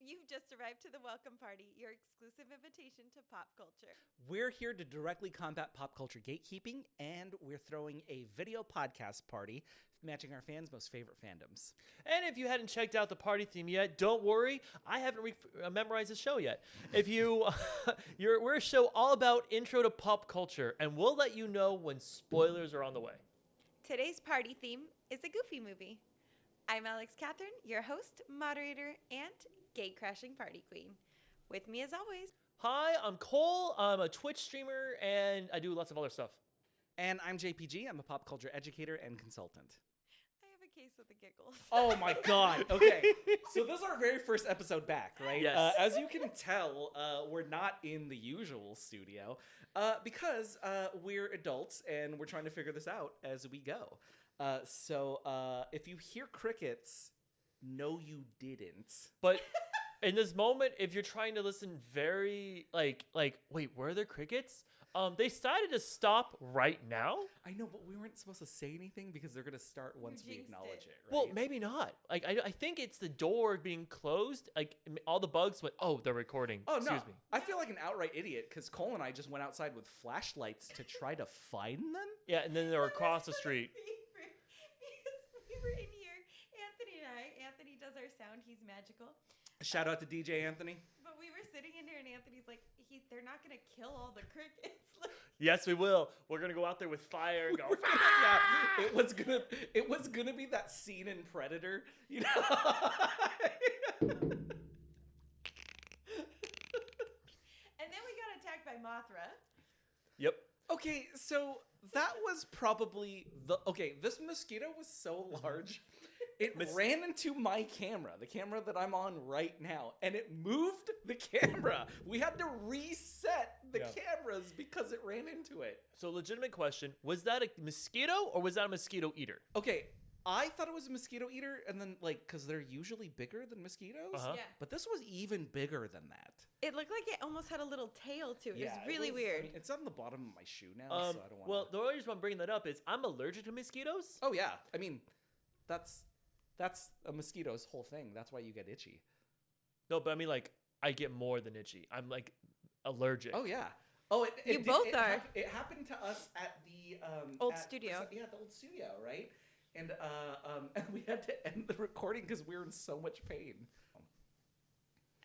You've just arrived to the welcome party, your exclusive invitation to pop culture. We're here to directly combat pop culture gatekeeping, and we're throwing a video podcast party matching our fans' most favorite fandoms. And if you hadn't checked out the party theme yet, don't worry. I haven't memorized the show yet. If you, we're a show all about intro to pop culture, and we'll let you know when spoilers are on the way. Today's party theme is a Goofy movie. I'm Alix Catherine, your host, moderator, and gate-crashing party queen. With me as always. Hi, I'm Cole. I'm a Twitch streamer, and I do lots of other stuff. And I'm JPG. I'm a pop culture educator and consultant. I have a case of the giggles. Oh my god. Okay. So this is our very first episode back, right? Yes. As you can tell, we're not in the usual studio because we're adults and we're trying to figure this out as we go. So if you hear crickets, no, you didn't. But in this moment, if you're trying to listen very, like, wait, were there crickets? They decided to stop right now. I know, but we weren't supposed to say anything because they're going to start once we acknowledge it, right? Well, maybe not. Like, I think it's the door being closed. Like, all the bugs went, oh, they're recording. Oh, Excuse no. me. I feel like an outright idiot because Cole and I just went outside with flashlights to try to find them. Yeah, and then they were across the street. Because we were in here, Anthony and I. Anthony does our sound. He's magical. Shout out to DJ Anthony. But we were sitting in here, and Anthony's like, they're not going to kill all the crickets. Yes, we will. We're going to go out there with fire and go, Yeah, it was gonna be that scene in Predator, you know. And then we got attacked by Mothra. Yep. Okay, so that was probably this mosquito was so large. It ran into my camera, the camera that I'm on right now, and it moved the camera. We had to reset the cameras because it ran into it. So, legitimate question, was that a mosquito or was that a mosquito eater? Okay, I thought it was a mosquito eater, and then, because they're usually bigger than mosquitoes. Uh-huh. Yeah. But this was even bigger than that. It looked like it almost had a little tail to it. Yeah, It was really weird. I mean, it's on the bottom of my shoe now, so I don't want Well, the only reason I'm bringing that up is I'm allergic to mosquitoes. Oh, yeah. I mean, that's a mosquito's whole thing. That's why you get itchy. No, but I mean, like, I get more than itchy. I'm, like, allergic. Oh, yeah. Oh, You both are. It happened to us at the Old studio. Yeah, the old studio, right? And we had to end the recording because we were in so much pain.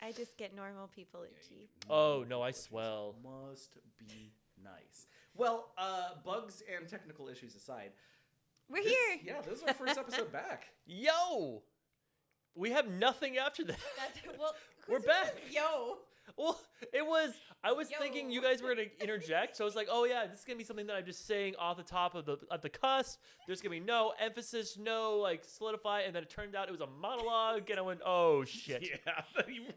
I just get normal people itchy. Oh, no, I swell. Must be nice. Well, bugs and technical issues aside, We're here. Yeah, this is our first episode back. Yo! We have nothing after that. We're who back. says yo. Well, I was thinking you guys were going to interject. So I was like, oh, yeah, this is going to be something that I'm just saying off the top of the cusp. There's going to be no emphasis, no, like, solidify. And then it turned out it was a monologue. And I went, oh, shit. Yeah,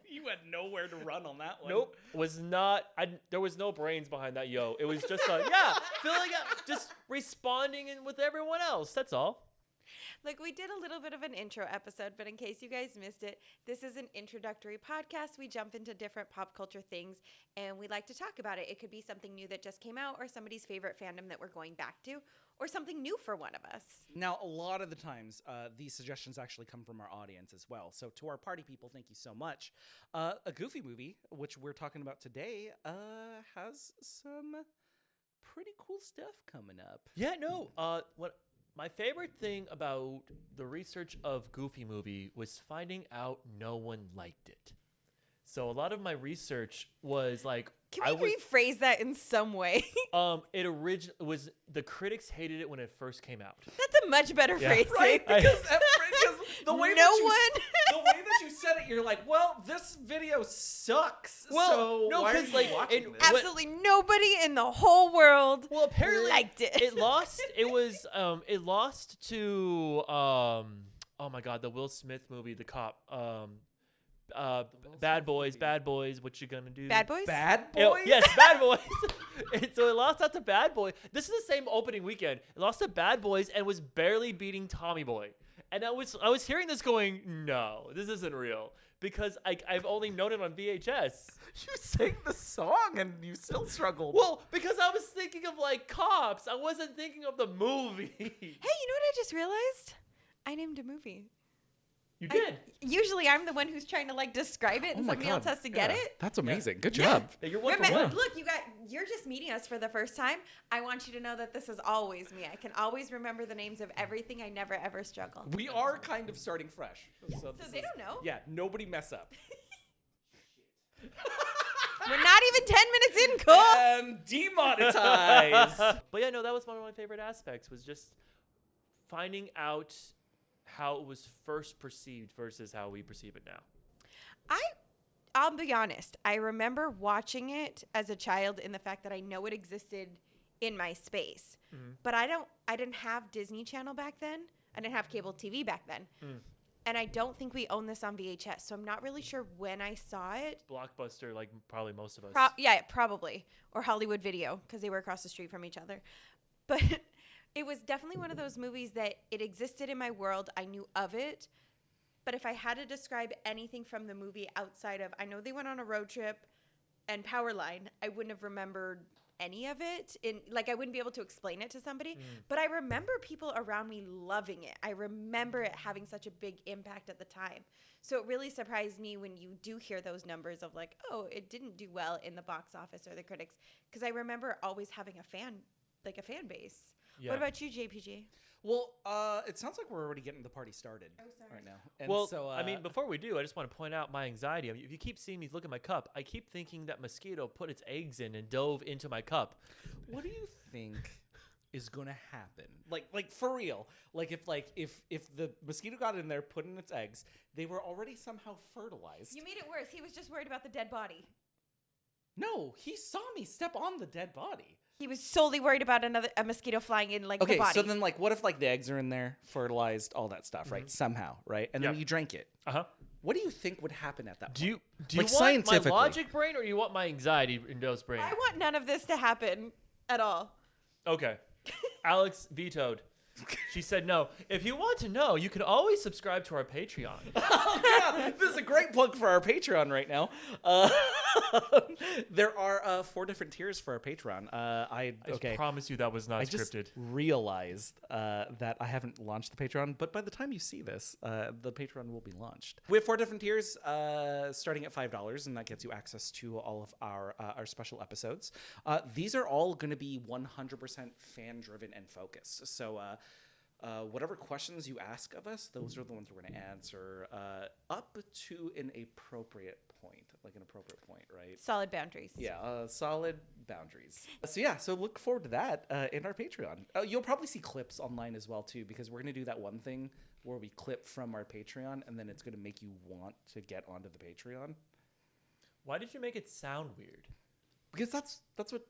you had nowhere to run on that one. Nope. There was no brains behind that yo. It was just filling out, just responding with everyone else. That's all. Look, we did a little bit of an intro episode, but in case you guys missed it, this is an introductory podcast. We jump into different pop culture things, and we like to talk about it. It could be something new that just came out, or somebody's favorite fandom that we're going back to, or something new for one of us. Now, a lot of the times, these suggestions actually come from our audience as well. So to our party people, thank you so much. A Goofy movie, which we're talking about today, has some pretty cool stuff coming up. Yeah, no. My favorite thing about the research of Goofy movie was finding out no one liked it. So a lot of my research was like, Can we rephrase that in some way? It was the critics hated it when it first came out. That's a much better phrasing. Right? Because the way that you said it, you're like, well, this video sucks. Well, so no, why are because you like watching this? Absolutely nobody in the whole world apparently liked it. It lost to oh my god, the Will Smith movie, The Cop. Bad Boys, what you gonna do? Bad Boys? Bad Boys? Yes, Bad Boys. And so it lost out to Bad Boy. This is the same opening weekend. It lost to Bad Boys and was barely beating Tommy Boy. And I was hearing this going, no, this isn't real. Because I've only known it on VHS. You sang the song and you still struggled. Well, because I was thinking of like Cops. I wasn't thinking of the movie. Hey, you know what I just realized? I named a movie. You did. Usually I'm the one who's trying to like describe it, and Oh my somebody else God. has to get it. That's amazing. Good Yeah. job. Hey, you're one for Remember, one. look, you're just meeting us for the first time. I want you to know that this is always me. I can always remember the names of everything. I never ever struggle. We are kind of starting fresh. So they don't know. Yeah, nobody mess up. We're not even 10 minutes in, Cole. And demonetized. But yeah, no, that was one of my favorite aspects, was just finding out how it was first perceived versus how we perceive it now. I'll be honest. I remember watching it as a child in the fact that I know it existed in my space. But I didn't have Disney Channel back then. I didn't have cable TV back then. And I don't think we owned this on VHS. So I'm not really sure when I saw it. Blockbuster, like probably most of us. Yeah, probably. Or Hollywood Video, because they were across the street from each other. But it was definitely one of those movies that it existed in my world. I knew of it. But if I had to describe anything from the movie outside of, I know they went on a road trip and Powerline, I wouldn't have remembered any of it. I wouldn't be able to explain it to somebody. But I remember people around me loving it. I remember it having such a big impact at the time. So it really surprised me when you do hear those numbers of like, oh, it didn't do well in the box office or the critics. Because I remember always having a fan base. Yeah. What about you, JPG? Well, it sounds like we're already getting the party started right now. And Well, so, I mean, before we do, I just want to point out my anxiety. I mean, if you keep seeing me look at my cup, I keep thinking that mosquito put its eggs in and dove into my cup. what do you think is going to happen? Like for real? Like if the mosquito got in there, put in its eggs, they were already somehow fertilized. You made it worse. He was just worried about the dead body. No, he saw me step on the dead body. He was solely worried about a mosquito flying in the body. So then what if the eggs are in there, fertilized, all that stuff, right? Somehow, right? And then Yeah. you drank it. What do you think would happen at that point? Do you Like, want scientifically. my logic brain or you want my anxiety induced brain? I want none of this to happen at all. Okay. Alix vetoed. She said no. If you want to know, you can always subscribe to our Patreon. Oh, yeah. This is a great plug for our Patreon right now. There are 4 different tiers for our Patreon. I promise you that was not I scripted. just realized that I haven't launched the Patreon, but by the time you see this, the Patreon will be launched. We have 4 different tiers, starting at $5, and that gets you access to all of our special episodes. These are all going to be 100% fan-driven and focused. So whatever questions you ask of us, those are the ones we're going to answer up to an appropriate point, right? Solid boundaries. Yeah, solid boundaries. So look forward to that in our Patreon. You'll probably see clips online as well, too, because we're going to do that one thing where we clip from our Patreon, and then it's going to make you want to get onto the Patreon. Why did you make it sound weird? Because that's what...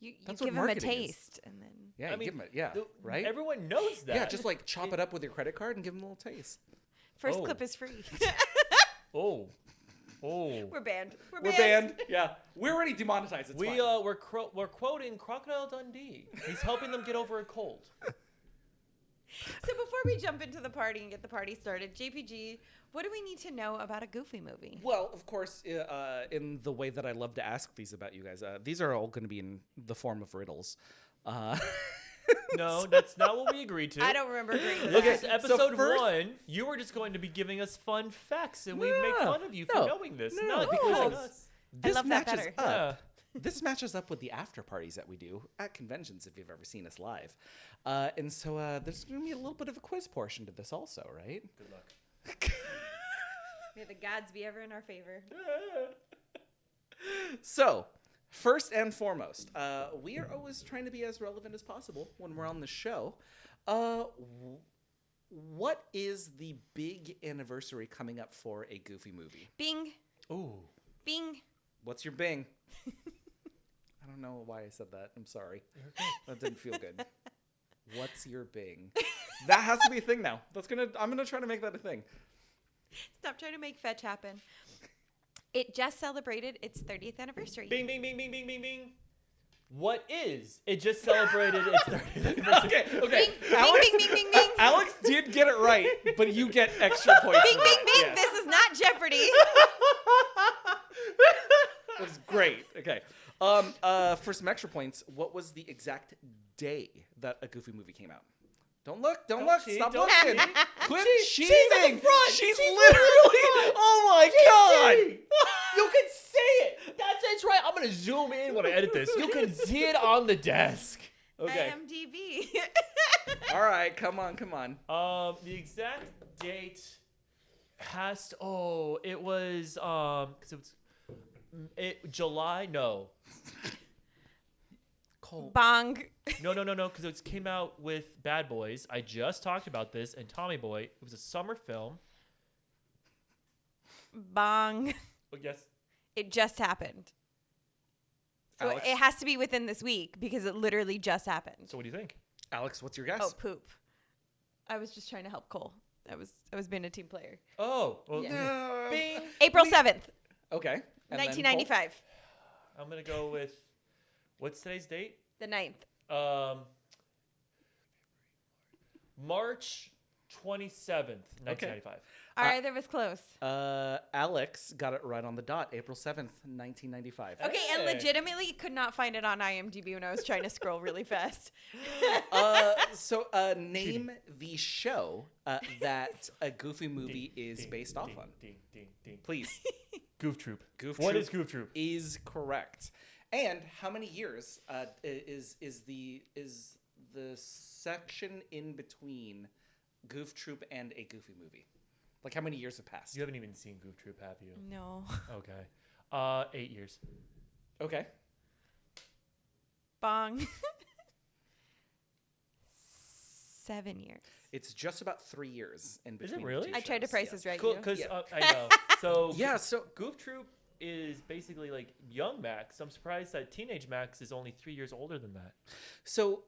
You That's what give him a marketing is. taste, and then Yeah, I you mean, give them right? Everyone knows that. Yeah, just chop it up with your credit card and give them a little taste. first Oh. clip is free. Oh. Oh. We're banned. We're banned. Yeah, we're already demonetized. It's fine. We're quoting Crocodile Dundee. He's helping them get over a cold. So before we jump into the party and get the party started, JPG, what do we need to know about a Goofy movie? Well, of course, in the way that I love to ask these about you guys, these are all going to be in the form of riddles. No, that's not what we agreed to. I don't remember agreeing to Look that. at episode first- 1. You were just going to be giving us fun facts, and we No, make fun of you for no, knowing this. no, Not because because of us. This love that matches better. up. This matches up with the after parties that we do at conventions, if you've ever seen us live. And so there's going to be a little bit of a quiz portion to this also, right? Good luck. May the gods be ever in our favor. So, first and foremost, we are always trying to be as relevant as possible when we're on the show. What is the big anniversary coming up for a Goofy movie? Bing. Ooh. Bing. What's your Bing? I don't know why I said that. I'm sorry. That didn't feel good. What's your Bing? That has to be a thing now. I'm gonna try to make that a thing. Stop trying to make fetch happen. It just celebrated its 30th anniversary. Bing, bing, bing, bing, bing, bing, bing. What is? It just celebrated its 30th anniversary. Okay. Bing, Alex, bing, bing, bing, bing. Alex did get it right, but you get extra points. Bing, for bing, that. bing. Yes. This is not Jeopardy. That was great. Okay. For some extra points, what was the exact day that a Goofy movie came out? Don't look. Don't Don't look. cheat, Stop don't looking. cheat. Quit She's cheating. at the front. She's She's literally. front. Oh my god. You can see it. That's right. I'm gonna zoom in when I edit this. You can see it on the desk. Okay. IMDb. All right. Come on. The exact date has to, it was because July. No. Cole. Bong. No, because it came out with Bad Boys. I just talked about this, and Tommy Boy. It was a summer film. Bong. Oh, yes. It just happened. So Alex? it has to be within this week because it literally just happened. So what do you think? Alex, what's your guess? Oh, poop. I was just trying to help Cole. I was being a team player. Oh, well, Yeah. No. Bing. April 7th, Okay. And then 1995. I'm gonna go with what's today's date? The 9th. March 27th, 1995. All right, that was close. Cole? Alex got it right on the dot. April 7th, 1995. Okay, and Hey. legitimately could not find it on IMDb when I was trying to scroll really fast. Name the show that a Goofy movie is Ding, based ding, off on. Ding, ding, ding. Please. Goof Troop. Goof What Troop is Goof Troop? is correct. And how many years is the section in between Goof Troop and a Goofy movie? Like how many years have passed? You haven't even seen Goof Troop, have you? No. Okay. 8 years. Okay. Bong. 7 years. It's just about 3 years in between. the really? two I tried to shows, price yes. this right. Cool, you. because Yeah. I know. So Yeah, so Goof Troop is basically like young Max. I'm surprised that teenage Max is only 3 years older than that. So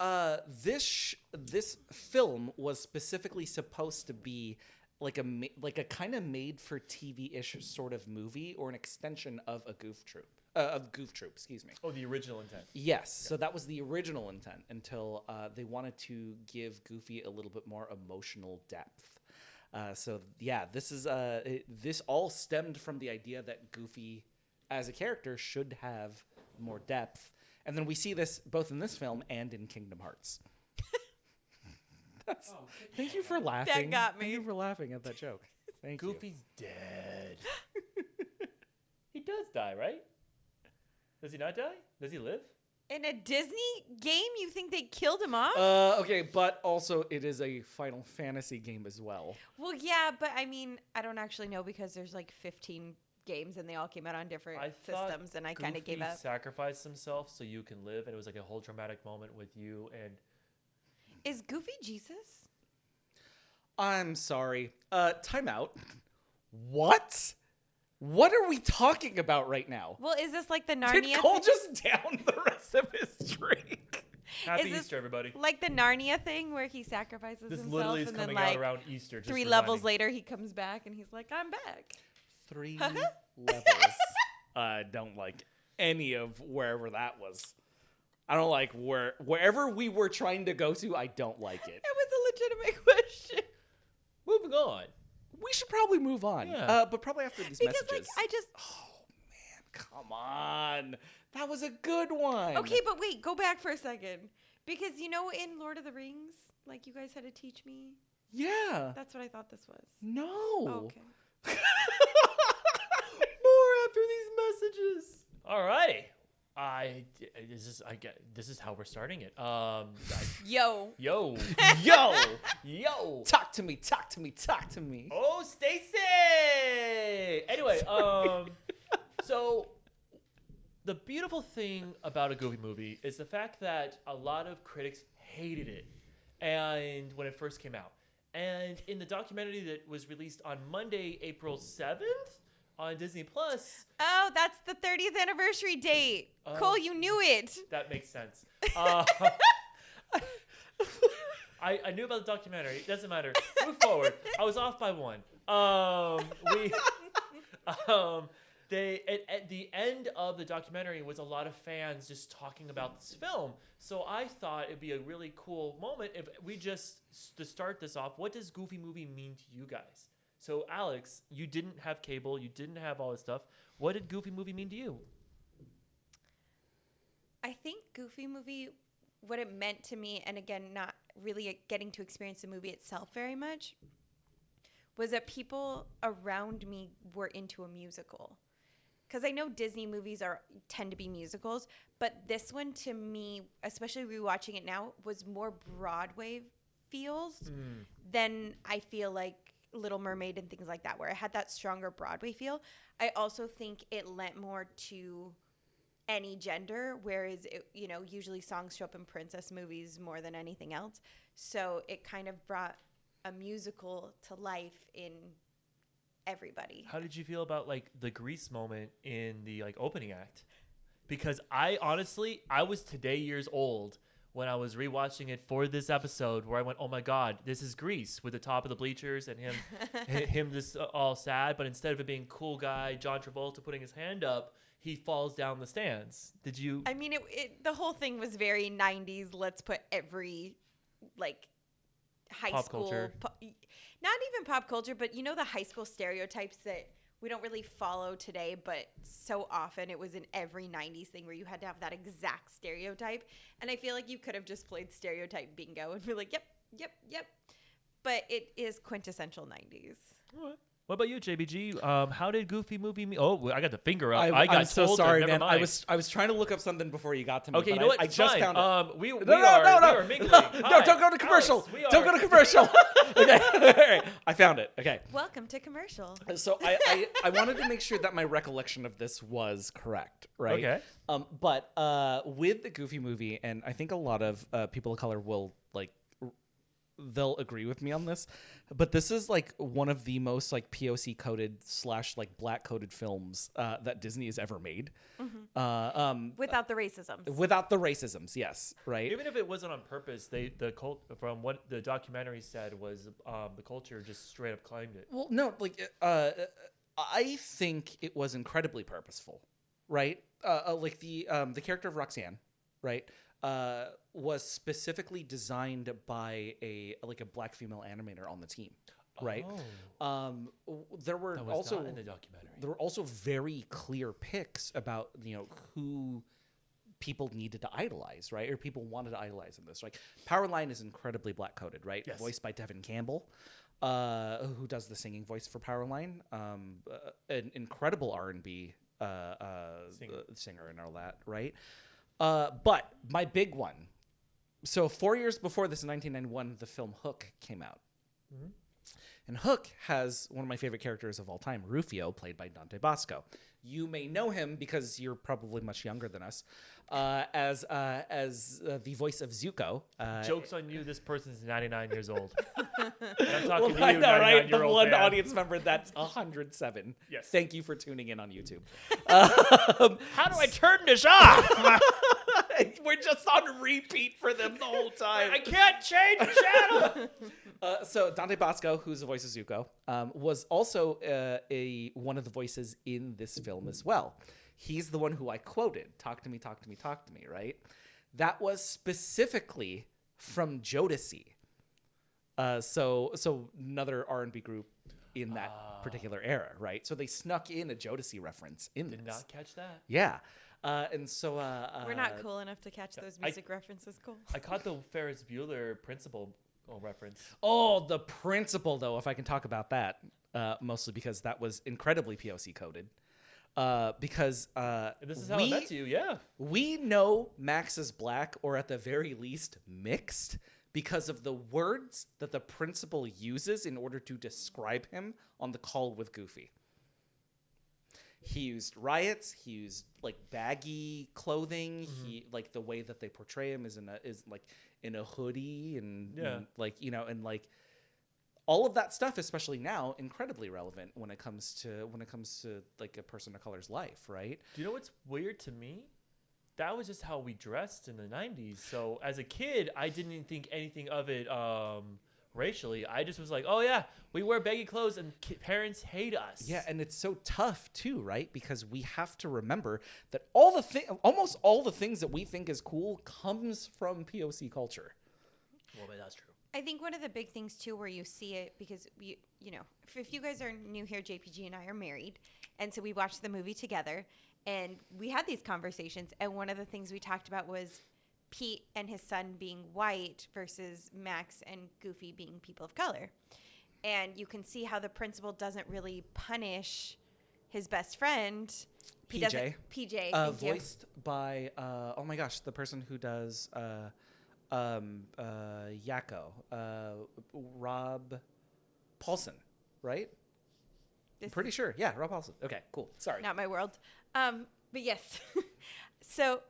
this film was specifically supposed to be like a kind of made for TV-ish sort of movie or an extension of a Goof Troop. Goof Troop, excuse me. Oh, the original intent. Yes, so that was the original intent until they wanted to give Goofy a little bit more emotional depth. This all stemmed from the idea that Goofy, as a character, should have more depth, and then we see this both in this film and in Kingdom Hearts. Thank you for laughing. got me. Thank you for laughing at that joke. Thank you. Goofy's dead. He does die, right? Does he not die? Does he live? In a Disney game, you think they killed him off? Okay, but also it is a Final Fantasy game as well. Well, yeah, but I mean, I don't actually know because there's like 15 games and they all came out on different I thought systems, and I kind of gave Goofy up. sacrificed himself so you can live, and it was like a whole dramatic moment with you and. Is Goofy Jesus? I'm sorry. Time out. What? What are we talking about right now? Well, is this like the Did Narnia? Cole just down the rest of his drink? Happy Is this Easter, everybody. like the Narnia thing where he sacrifices This himself literally is and then coming out like around Easter. Just 3 for levels reminding. later he comes back and he's like, I'm back. 3 levels. I don't like any of wherever that was. I don't like wherever we were trying to go to. I don't like it. It was a legitimate question. Moving on. We should probably move on. Yeah. But probably after these Because messages. like I just Oh man, come on. That was a good one. Okay, but wait, go back for a second. Because you know in Lord of the Rings, like you guys had to teach me? Yeah. That's what I thought this was. No. Oh, okay. More after these messages. Alrighty. This is how we're starting it. Yo. Yo. Yo. Yo. Talk to me. Talk to me. Talk to me. Oh, Stacy. Anyway, so the beautiful thing about a Goofy movie is the fact that a lot of critics hated it, and when it first came out, and in the documentary that was released on Monday, April 7th on Disney Plus, Oh, that's the 30th anniversary date. Oh. Cole, you knew it. that makes sense. I knew about the documentary. It doesn't matter. Move forward. I was off by 1. They at the end of the documentary was a lot of fans just talking about this film. So I thought it'd be a really cool moment if we just to start this off. What does Goofy movie mean to you guys? So Alex, you didn't have cable, you didn't have all this stuff. What did Goofy movie mean to you? I think Goofy movie, what it meant to me, and again, not really getting to experience the movie itself very much was that people around me were into a musical. Because I know Disney movies tend to be musicals, but this one to me, especially rewatching it now, was more Broadway feels than I feel like Little Mermaid and things like that, where it had that stronger Broadway feel. I also think it lent more to any gender, whereas usually songs show up in princess movies more than anything else. So it kind of brought a musical to life in everybody. How did you feel about like the Grease moment in the like opening act? Because I honestly, I was today years old when I was rewatching it for this episode, where I went, "Oh my God, this is Grease," with the top of the bleachers and him just all sad. But instead of it being cool guy John Travolta putting his hand up, he falls down the stands. Did you? I mean, the whole thing was very 90s. Let's put every like high Pop school culture. Not even pop culture, but the high school stereotypes that we don't really follow today, but so often it was in every 90s thing where you had to have that exact stereotype. And I feel like you could have just played stereotype bingo and be like, yep. But it is quintessential 90s. All right. What about you, JBG? How did Goofy movie me? Oh, I got the finger up. I'm so told sorry, them, man. never mind. I was trying to look up something before you got to me. Okay, but you know what? I It's just fine. found it. We No. are mingling. No, Hi, don't go to commercial. Alex, Don't go to commercial. Okay, all right. I found it. Okay. Welcome to commercial. So I wanted to make sure that my recollection of this was correct, right? Okay. But with the Goofy movie, and I think a lot of people of color will they'll agree with me on this, but this is like one of the most like POC coded / like black coded films that Disney has ever made. Without the racism. Without the racisms, yes, right. Even if it wasn't on purpose, from what the documentary said was the culture just straight up claimed it. Well, no, I think it was incredibly purposeful, right? Like the character of Roxanne, right, was specifically designed by a black female animator on the team, right? Oh. There were That was also not in the documentary. there were also very clear picks about who people needed to idolize, right? Or people wanted to idolize in this. Like Powerline is incredibly black coded, right? Yes. Voiced by Devin Campbell, who does the singing voice for Powerline. An incredible R&B singer and all that, right? But my big one. So 4 years before this, in 1991, the film Hook came out. Mm-hmm. And Hook has one of my favorite characters of all time, Rufio, played by Dante Bosco. You may know him because you're probably much younger than us, as the voice of Zuko. Joke's on you. This person's 99 years old. And I'm talking Well, I to you, know, right? The 99-year-old one fan. audience member that's 107. Yes. Thank you for tuning in on YouTube. How do I turn this off? We're just on repeat for them the whole time. I can't change the channel. So Dante Bosco, who's the voice of Zuko, was also one of the voices in this film as well. He's the one who I quoted, "Talk to me, talk to me, talk to me," right? That was specifically from Jodeci. So another R&B group in that particular era, right? So they snuck in a Jodeci reference in Did this. not catch that. Yeah. And so We're not cool enough to catch those music references. Cool. I caught the Ferris Bueller principal reference. Oh, the principal, though, if I can talk about that, mostly because that was incredibly POC coded. Because This is how I met you, yeah. we know Max is black, or at the very least mixed, because of the words that the principal uses in order to describe him on the call with Goofy. He used riots. He used like baggy clothing. Mm-hmm. He like the way that they portray him is in a hoodie and and like all of that stuff, especially now, incredibly relevant when it comes to like a person of color's life, right? Do you know what's weird to me? That was just how we dressed in the 90s. So as a kid, I didn't even think anything of it racially. I just was like, oh yeah, we wear baggy clothes and parents hate us. Yeah, and it's so tough too, right? Because we have to remember that almost all the things that we think is cool comes from POC culture. Well, but that's true. I think one of the big things too, where you see it, because if you guys are new here, JPG and I are married, and so we watched the movie together, and we had these conversations, and one of the things we talked about was Pete and his son being white versus Max and Goofy being people of color. And you can see how the principal doesn't really punish his best friend. PJ. PJ. Thank you. Voiced by, oh my gosh, the person who does Yakko. Rob Paulson, right? I'm pretty sure. Yeah, Rob Paulson. Okay, cool. Sorry. Not my world. But yes. So,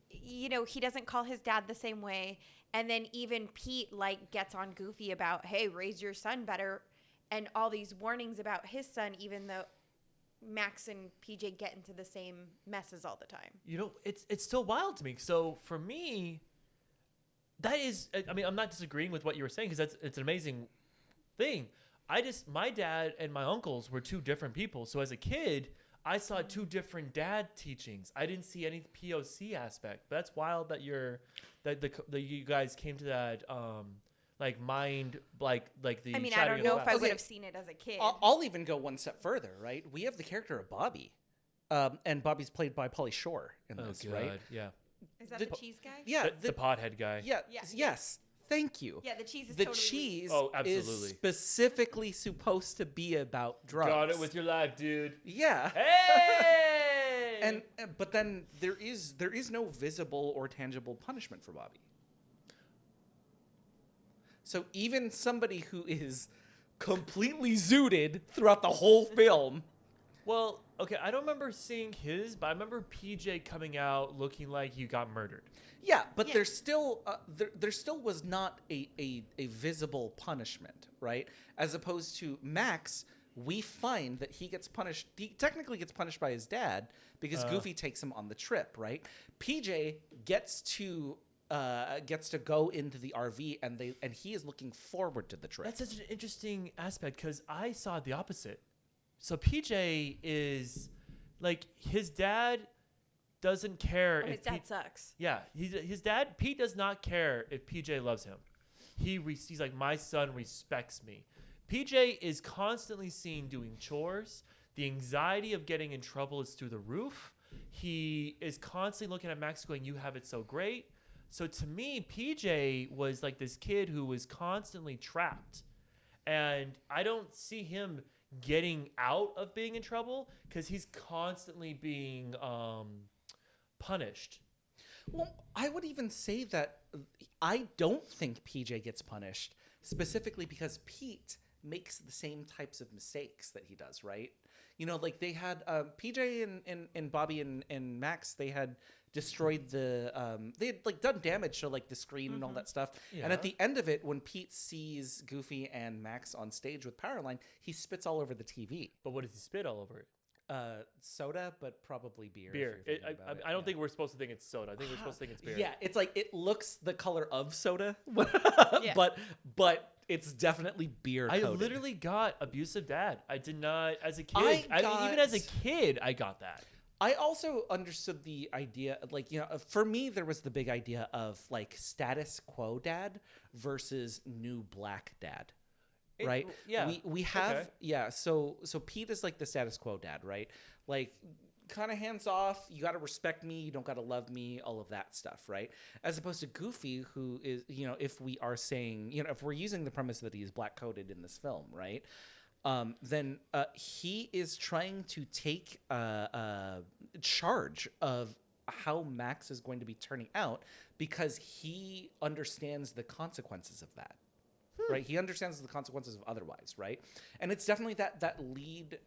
he doesn't call his dad the same way. And then even Pete, gets on Goofy about, hey, raise your son better. And all these warnings about his son, even though Max and PJ get into the same messes all the time. It's still wild to me. So for me, that is, I mean, I'm not disagreeing with what you were saying because it's an amazing thing. My dad and my uncles were two different people. So as a kid, I saw two different dad teachings. I didn't see any POC aspect. But that's wild that you guys came to that mind the. I mean, I don't know if I would have seen it as a kid. I'll even go one step further. Right, we have the character of Bobby, and Bobby's played by Pauly Shore in this. God, right? Yeah. Is that the cheese guy? Yeah, the pothead guy. Yeah. Yes. Thank you. Yeah, the cheese is the totally cheese absolutely. is specifically supposed to be about drugs. Got it with your life, dude. Yeah. Hey. But then there is no visible or tangible punishment for Bobby. So even somebody who is completely zooted throughout the whole film. Well, okay, I don't remember seeing his, but I remember PJ coming out looking like he got murdered. Yeah, but there's still there still was not a visible punishment, right? As opposed to Max, we find that he technically gets punished by his dad because Goofy takes him on the trip, right? PJ gets to go into the RV and he is looking forward to the trip. That's such an interesting aspect because I saw the opposite. So PJ is his dad doesn't care if his dad sucks. Yeah, his dad Pete does not care if PJ loves him. He's like, my son respects me. PJ is constantly seen doing chores. The anxiety of getting in trouble is through the roof. He is constantly looking at Max going, you have it so great. So to me, PJ was like this kid who was constantly trapped. And I don't see him getting out of being in trouble because he's constantly being punished. Well, I would even say that I don't think PJ gets punished specifically because Pete makes the same types of mistakes that he does, right? They had PJ and Bobby and Max, they had destroyed they had done damage to the screen and all that stuff. Yeah. And at the end of it, when Pete sees Goofy and Max on stage with Powerline, he spits all over the TV. But what does he spit all over it? Soda, but probably beer. Beer. I don't think we're supposed to think it's soda. I think we're supposed to think it's beer. Yeah, it's it looks the color of soda, but it's definitely beer coated. I literally got abusive dad. I did not as a kid. Even as a kid, I got that. I also understood the idea, for me, there was the big idea of status quo dad versus new black dad. Right? We have, so Pete is the status quo dad, right? Kind of hands off, you got to respect me, you don't got to love me, all of that stuff, right? As opposed to Goofy, who is, if we are saying, if we're using the premise that he is black coded in this film, right? Then he is trying to take charge of how Max is going to be turning out because he understands the consequences of that. Right, he understands the consequences of otherwise, right? And it's definitely that lead.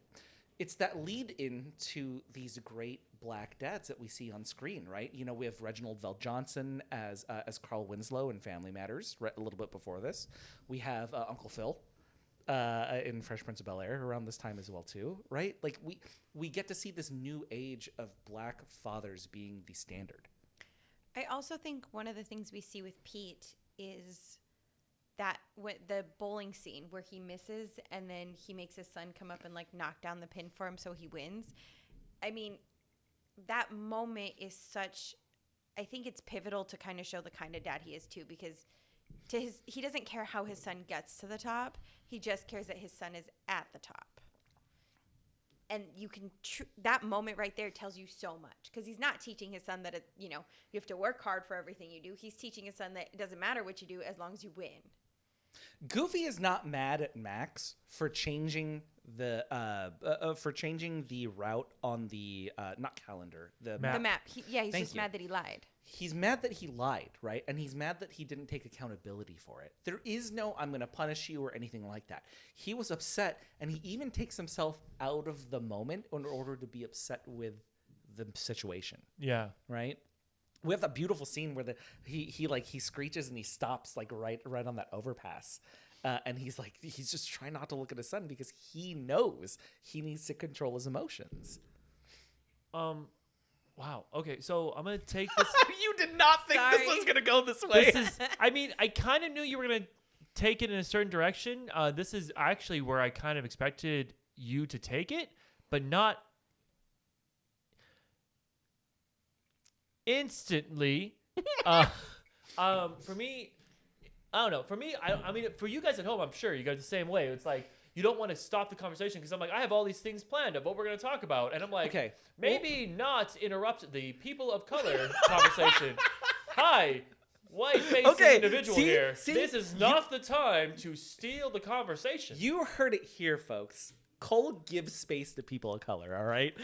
It's that lead into these great black dads that we see on screen, right? We have Reginald VelJohnson as Carl Winslow in Family Matters, a little bit before this. We have Uncle Phil in Fresh Prince of Bel-Air around this time as well, too, right? We get to see this new age of black fathers being the standard. I also think one of the things we see with Pete is that the bowling scene where he misses and then he makes his son come up and knock down the pin for him so he wins. I mean, that moment is I think it's pivotal to kind of show the kind of dad he is too, because he doesn't care how his son gets to the top. He just cares that his son is at the top. and you can that moment right there tells you so much, because he's not teaching his son that you have to work hard for everything you do. He's teaching his son that it doesn't matter what you do as long as you win. Goofy is not mad at Max for changing the route on the not calendar, the map. The map. He's Thank just you. mad that he lied. He's mad that he lied, right? And he's mad that he didn't take accountability for it. There is no I'm going to punish you or anything like that. He was upset, and he even takes himself out of the moment in order to be upset with the situation. Yeah. Right? We have that beautiful scene where he screeches and he stops like right on that overpass. And he's just trying not to look at his son because he knows he needs to control his emotions. Wow. Okay, so I'm gonna take this. You did not think this was gonna go this way. I mean, I kind of knew you were gonna take it in a certain direction. This is actually where I kind of expected you to take it, but not instantly. For me, I don't know. For me, I mean, for you guys at home, I'm sure you guys the same way. It's like you don't want to stop the conversation because I'm like, I have all these things planned of what we're going to talk about. And I'm like, okay, maybe not interrupt the people of color conversation. Hi, white-faced individual here. This is not the time to steal the conversation. You heard it here, folks. Cole gives space to people of color, all right?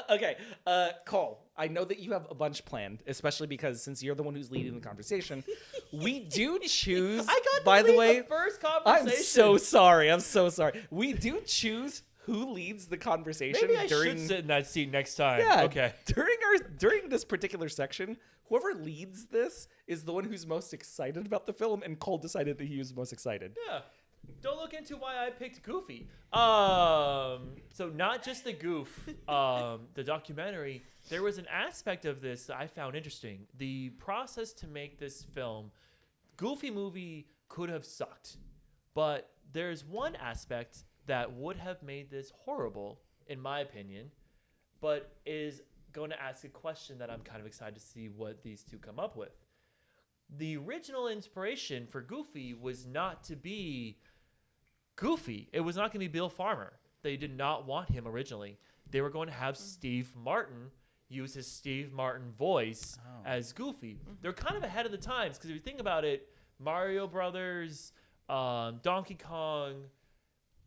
Okay, Cole, I know that you have a bunch planned, especially because since you're the one who's leading the conversation, we do choose, I got by the way, the first conversation. I'm so sorry. We do choose who leads the conversation. Maybe I should sit in that seat next time. Yeah, okay. During this particular section, whoever leads this is the one who's most excited about the film, and Cole decided that he was most excited. Yeah. Don't look into why I picked Goofy. So not just the goof, the documentary. There was an aspect of this that I found interesting. The process to make this film, Goofy movie could have sucked, but there's one aspect that would have made this horrible, in my opinion, but is going to ask a question that I'm kind of excited to see what these two come up with. The original inspiration for Goofy was not to be Goofy. It was not going to be Bill Farmer. They did not want him originally. They were going to have Steve Martin use his Steve Martin voice as Goofy. They're kind of ahead of the times because if you think about it, Mario Brothers, Donkey Kong,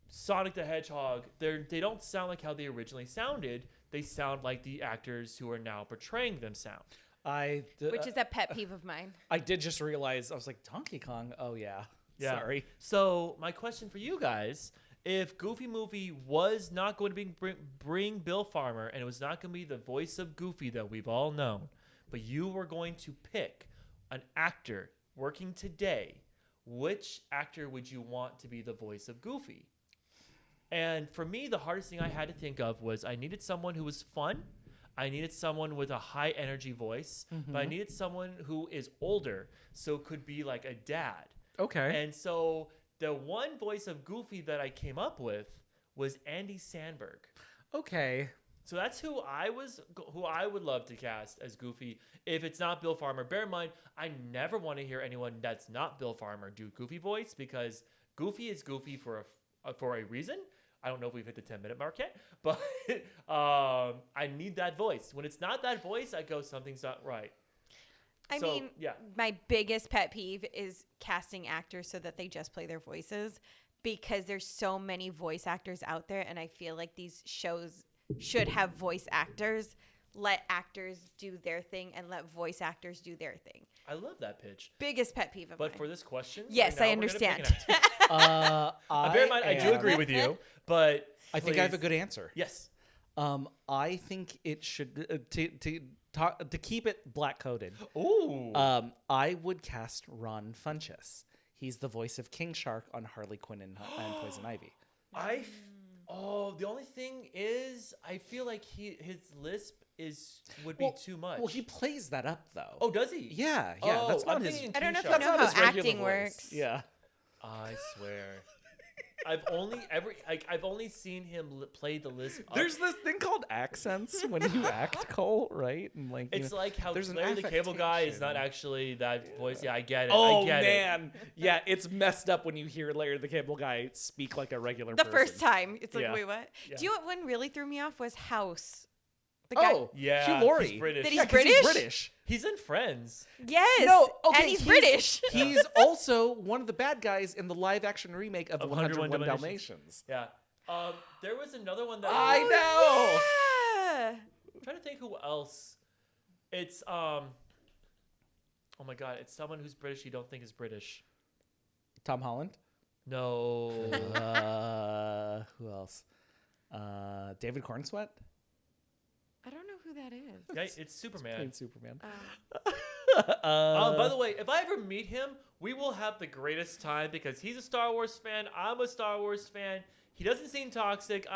Sonic the Hedgehog, they don't sound like how they originally sounded. They sound like the actors who are now portraying them sound. Which is a pet peeve of mine. I did just realize, I was like, Donkey Kong? Oh, yeah. Sorry. So my question for you guys, if Goofy movie was not going to bring Bill Farmer and it was not going to be the voice of Goofy that we've all known, but you were going to pick an actor working today, which actor would you want to be the voice of Goofy? And for me, the hardest thing I had to think of was I needed someone who was fun. I needed someone with a high energy voice, but I needed someone who is older, so could be like a dad. Okay. And so the one voice of Goofy that I came up with was Andy Samberg. Okay. So that's who I would love to cast as Goofy if it's not Bill Farmer. Bear in mind, I never want to hear anyone that's not Bill Farmer do Goofy voice because Goofy is Goofy for a reason. I don't know if we've hit the 10-minute mark yet, but I need that voice. When it's not that voice, I go, something's not right. I mean, my biggest pet peeve is casting actors so that they just play their voices, because there's so many voice actors out there, and I feel like these shows should have voice actors. Let actors do their thing and let voice actors do their thing. I love that pitch. Biggest pet peeve of mine. But for this question, yes, I understand. Bear in mind, I do agree with you, but I think I have a good answer. Yes. I think it should to keep it black coded. Ooh. I would cast Ron Funches. He's the voice of King Shark on Harley Quinn and Poison Ivy. The only thing is, I feel like his lisp would be too much. Well, he plays that up though. Oh, does he? Yeah. Oh, That's not I'm his. thinking I don't know King if you Shark. know That's how not his regular acting voice. works. Yeah. I swear. I've only seen him play the lisp. There's this thing called accents when you act, Cole, right? And like It's like how there's an Larry the Cable Guy is not affectation. actually that voice. Yeah, I get it. Oh I get it. man, yeah, it's messed up when you hear Larry the Cable Guy speak like a regular The person. first time, it's like, Yeah. wait, what? Yeah. Do you know what one really threw me off was House? The guy. Oh, Yeah, Hugh Laurie. he's British. That Yeah, he's 'cause British? British. He's in Friends. Yes. No, okay, and he's British. He's also one of the bad guys in the live-action remake of 101 101 Dalmatians. Dalmatians. Yeah. There was another one that I know. Yeah. I'm trying to think who else. It's oh my god, it's someone who's British you don't think is British. Tom Holland. No. Who else? David Cornsweet. I don't know who that is. Yeah, it's Superman. Played Superman. By the way, if I ever meet him, we will have the greatest time because he's a Star Wars fan. I'm a Star Wars fan. He doesn't seem toxic.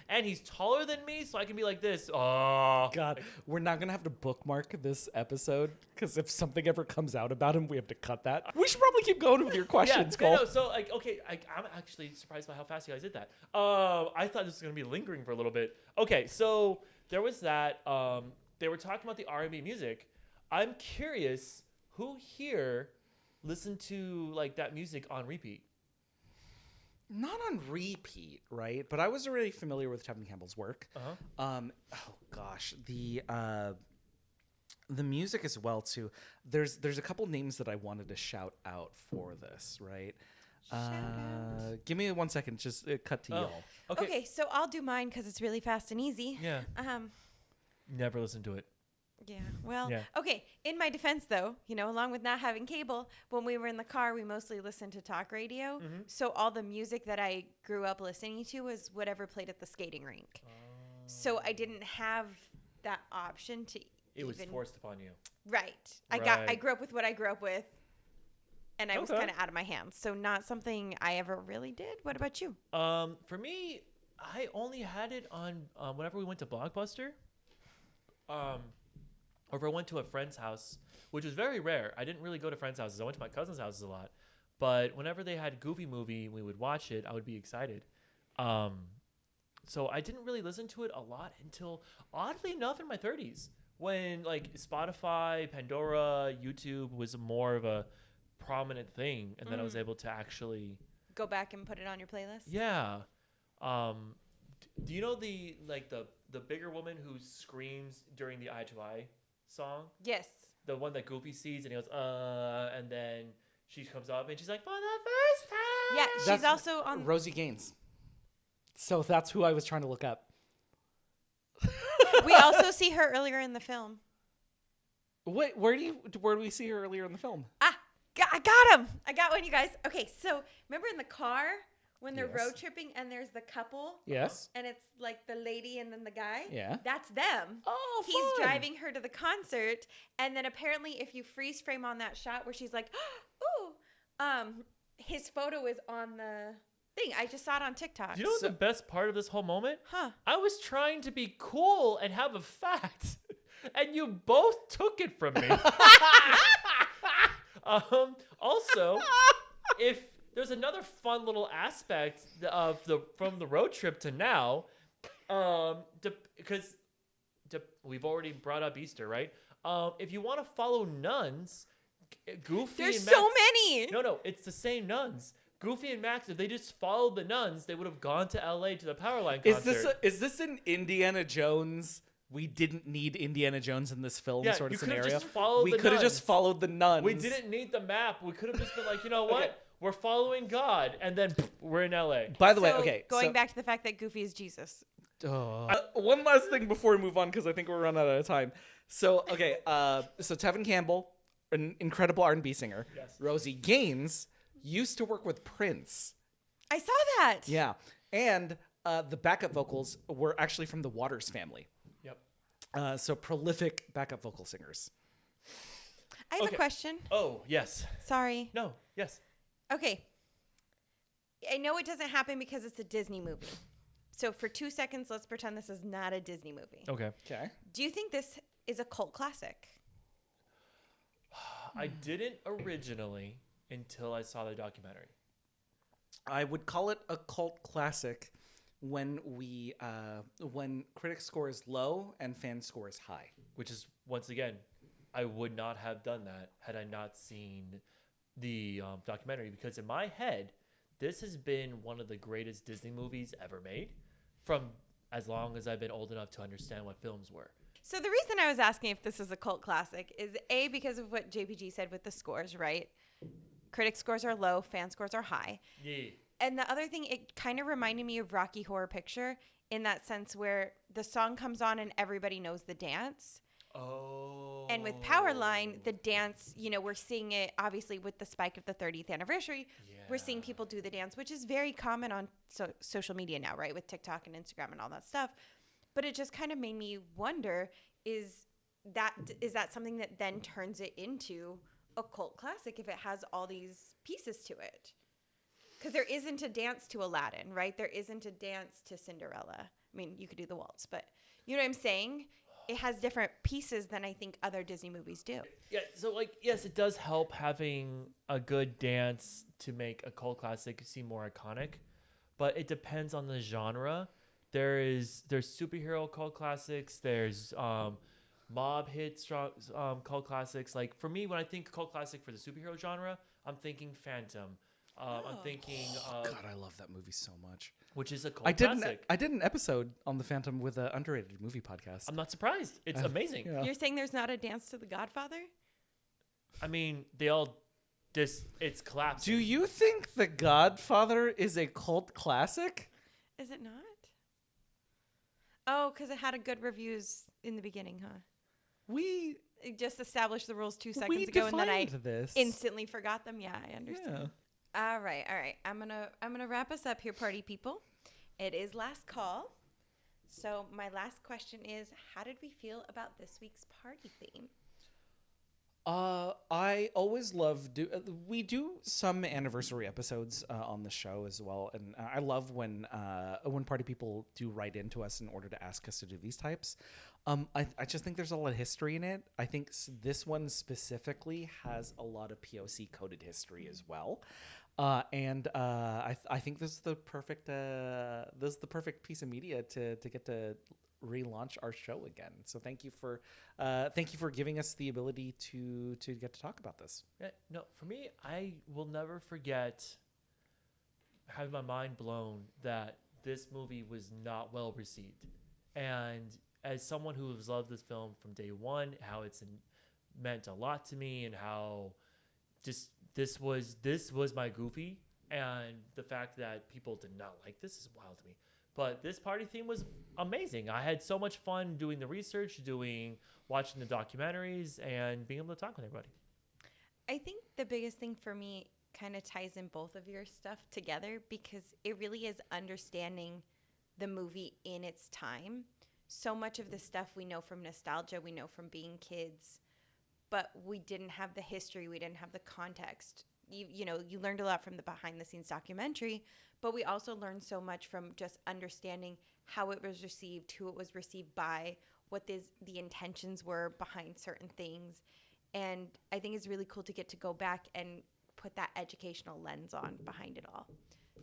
And he's taller than me, so I can be like this. Oh God, we're not gonna have to bookmark this episode because if something ever comes out about him, we have to cut that. We should probably keep going with your questions, Cole. No, so like, okay, I'm actually surprised by how fast you guys did that. I thought this was gonna be lingering for a little bit. Okay, so there was that. They were talking about the R&B music. I'm curious who here listened to like that music on repeat. Not on repeat, right? But I was already familiar with Tevin Campbell's work. Uh-huh. Oh gosh, the music as well too. There's a couple names that I wanted to shout out for this, right? Give me 1 second, just cut to y'all. Okay, so I'll do mine because it's really fast and easy. Yeah. Never listened to it. Yeah. Well, Yeah. okay. In my defense, though, along with not having cable, when we were in the car, we mostly listened to talk radio. Mm-hmm. So all the music that I grew up listening to was whatever played at the skating rink. So I didn't have that option to. It was forced upon you. Right. I Right. grew up with what I grew up with, and I was Okay. kind of out of my hands. So not something I ever really did. What about you? For me, I only had it on whenever we went to Blockbuster. Or if I went to a friend's house, which was very rare. I didn't really go to friends' houses. I went to my cousin's houses a lot. But whenever they had Goofy movie, we would watch it. I would be excited. So I didn't really listen to it a lot until, oddly enough, in my 30s. When like Spotify, Pandora, YouTube was more of a prominent thing. And then I was able to actually... Go back and put it on your playlist? Yeah. Do you know the bigger woman who screams during the Eye to Eye song? Yes. The one that Goofy sees and he goes, and then she comes up and she's like, for the first time. Yeah, she's also on... Rosie Gaines. So that's who I was trying to look up. We also see her earlier in the film. Wait, where do we see her earlier in the film? I got him. I got one, you guys. Okay, so remember in the car when they're Yes. road tripping and there's the couple? Yes. And it's like the lady and then the guy? Yeah. That's them. Oh, He's fun. driving her to the concert. And then apparently if you freeze frame on that shot where she's like, ooh, his photo is on the thing. I just saw it on TikTok. Do you know what the best part of this whole moment? Huh. I was trying to be cool and have a fact, and you both took it from me. Also, if there's another fun little aspect of from the road trip to now, because we've already brought up Easter, right? If you want to follow nuns, Goofy There's and Max, so many. No, it's the same nuns. Goofy and Max, if they just followed the nuns, they would have gone to LA to the Powerline concert. Is this an Indiana Jones? We didn't need Indiana Jones in this film Yeah, sort you of could've scenario. just followed We the could have nuns. just followed the nuns. We didn't need the map. We could have just been like, you know what? Okay. We're following God, and then we're in LA. By the way, So, okay. Going back to the fact that Goofy is Jesus. One last thing before we move on, because I think we're running out of time. So, okay. So Tevin Campbell, an incredible R&B singer. Yes. Rosie Gaines used to work with Prince. I saw that. Yeah. And the backup vocals were actually from the Waters family. Yep. So prolific backup vocal singers. I have Okay. a question. Oh, yes. Sorry. No, yes. Okay. I know it doesn't happen because it's a Disney movie. So for 2 seconds, let's pretend this is not a Disney movie. Okay. Okay. Do you think this is a cult classic? I didn't originally until I saw the documentary. I would call it a cult classic when when critic score is low and fan score is high. Which is, once again, I would not have done that had I not seen the documentary, because in my head, this has been one of the greatest Disney movies ever made from as long as I've been old enough to understand what films were. So the reason I was asking if this is a cult classic is A, because of what JPG said with the scores, right? Critic scores are low, fan scores are high. Yeah. And the other thing, it kind of reminded me of Rocky Horror Picture in that sense where the song comes on and everybody knows the dance. Oh. And with Powerline, the dance, we're seeing it obviously with the spike of the 30th anniversary. Yeah. We're seeing people do the dance, which is very common on social media now, right? With TikTok and Instagram and all that stuff. But it just kind of made me wonder, is that something that then turns it into a cult classic if it has all these pieces to it? Because there isn't a dance to Aladdin, right? There isn't a dance to Cinderella. I mean, you could do the waltz, but you know what I'm saying? It has different pieces than I think other Disney movies do. Yeah, so yes, it does help having a good dance to make a cult classic seem more iconic, but it depends on the genre. There's superhero cult classics. There's mob hits, cult classics. Like for me, when I think cult classic for the superhero genre, I'm thinking Phantom. I'm thinking. God, I love that movie so much. Which is a cult classic. I did an episode on the Phantom with an underrated movie podcast. I'm not surprised. It's amazing. Yeah. You're saying there's not a dance to The Godfather? I mean, they all it's collapsing. Do you think The Godfather is a cult classic? Is it not? Oh, because it had a good reviews in the beginning, huh? We just established the rules 2 seconds ago, and then I this. instantly forgot them. Yeah, I understand. Yeah. All right. I'm gonna wrap us up here, party people. It is last call. So my last question is, how did we feel about this week's party theme? I always love we do some anniversary episodes on the show as well, and I love when party people do write into us in order to ask us to do these types. I just think there's a lot of history in it. I think this one specifically has a lot of POC coded history as well. And I think this is the perfect piece of media to get to relaunch our show again. So thank you for giving us the ability to get to talk about this. Yeah, no, for me, I will never forget having my mind blown that this movie was not well received. And as someone who has loved this film from day one, how it's meant a lot to me, and how just this was my Goofy, and the fact that people did not like this is wild to me. But this party theme was amazing. I had so much fun doing the research, watching the documentaries, and being able to talk with everybody. I think the biggest thing for me kind of ties in both of your stuff together, because it really is understanding the movie in its time. So much of the stuff we know from nostalgia, we know from being kids, but we didn't have the history, we didn't have the context. You learned a lot from the behind the scenes documentary, but we also learned so much from just understanding how it was received, who it was received by, what the intentions were behind certain things. And I think it's really cool to get to go back and put that educational lens on behind it all.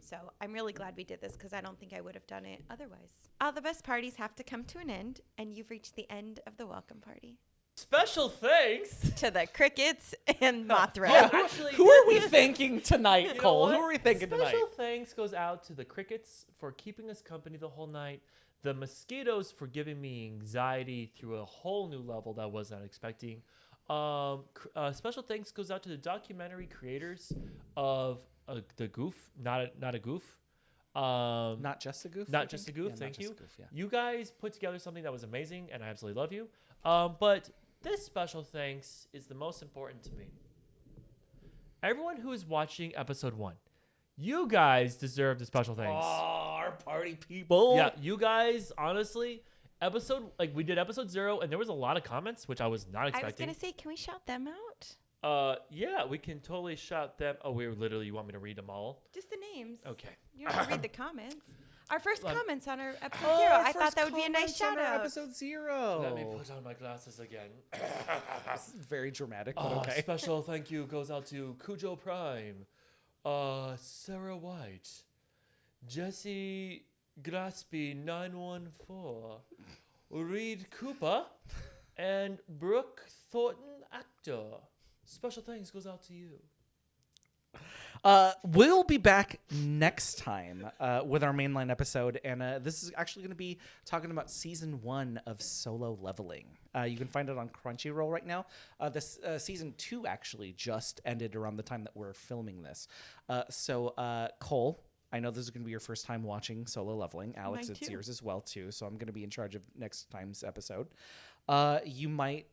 So I'm really glad we did this, because I don't think I would have done it otherwise. All the best parties have to come to an end, and you've reached the end of the welcome party. Special thanks to the crickets and Mothra. Yeah, who are we thanking tonight, Cole? Who are we thanking tonight? Special thanks goes out to the crickets for keeping us company the whole night, the mosquitoes for giving me anxiety through a whole new level that I was not expecting. Special thanks goes out to the documentary creators of the Goof, not a goof. Not just a goof. Not just a goof. Yeah, thank you. Goof, yeah. You guys put together something that was amazing, and I absolutely love you. But this special thanks is the most important to me. Everyone who is watching episode 1, you guys deserve the special thanks. Oh, our party people. Yeah, you guys, honestly, we did episode 0, and there was a lot of comments, which I was not expecting. I was going to say, can we shout them out? Yeah, we can totally shout them. Oh, you want me to read them all? Just the names. Okay. You don't have to read the comments. Our first comments on our episode 0. Our I thought first that would be a nice comments on shout our out. Episode 0. Let me put on my glasses again. This is very dramatic, but okay. Special thank you goes out to Cujo Prime, Sarah White, Jesse Graspy 914, Reed Cooper, and Brooke Thornton Actor. Special thanks goes out to you. We'll be back next time with our mainline episode, and this is actually going to be talking about season 1 of Solo Leveling. You can find it on Crunchyroll right now. This season 2 actually just ended around the time that we're filming this. So Cole, I know this is going to be your first time watching Solo Leveling. Alex, Mine it's too. yours as well too. So I'm going to be in charge of next time's episode. You might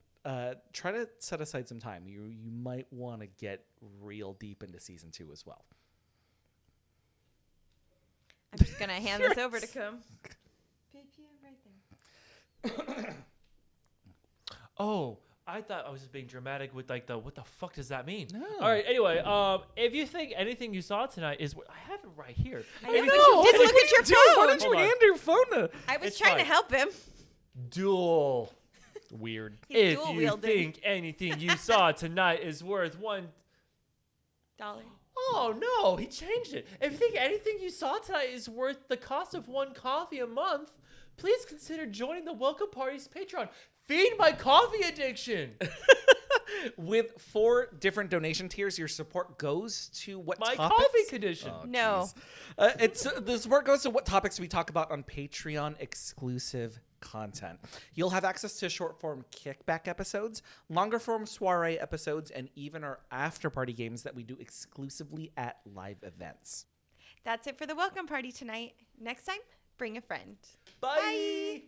try to set aside some time. You might want to get real deep into season 2 as well. I'm just gonna hand this over to Kum. Right there. Oh, I thought I was just being dramatic with like the what the fuck does that mean? No. All right. Anyway, if you think anything you saw tonight is what I have it right here. I know, Anything- but you did Like, look what at your are you doing? Why phone. don't you Hold on. hand your phone to? I was It's trying to fine. help him. Duel. Weird. He's If dual you wielding. think anything you saw tonight is worth $1. Oh no, he changed it. If you think anything you saw tonight is worth the cost of 1 coffee a month, please consider joining the Welcome Party's Patreon. Feed my coffee addiction. With 4 different donation tiers, your support goes to what My topics? coffee condition. Oh, No. jeez. The support goes to what topics we talk about on Patreon exclusive content. You'll have access to short form kickback episodes, longer form soiree episodes, and even our after party games that we do exclusively at live events. That's it for the welcome party tonight. Next time, bring a friend. Bye.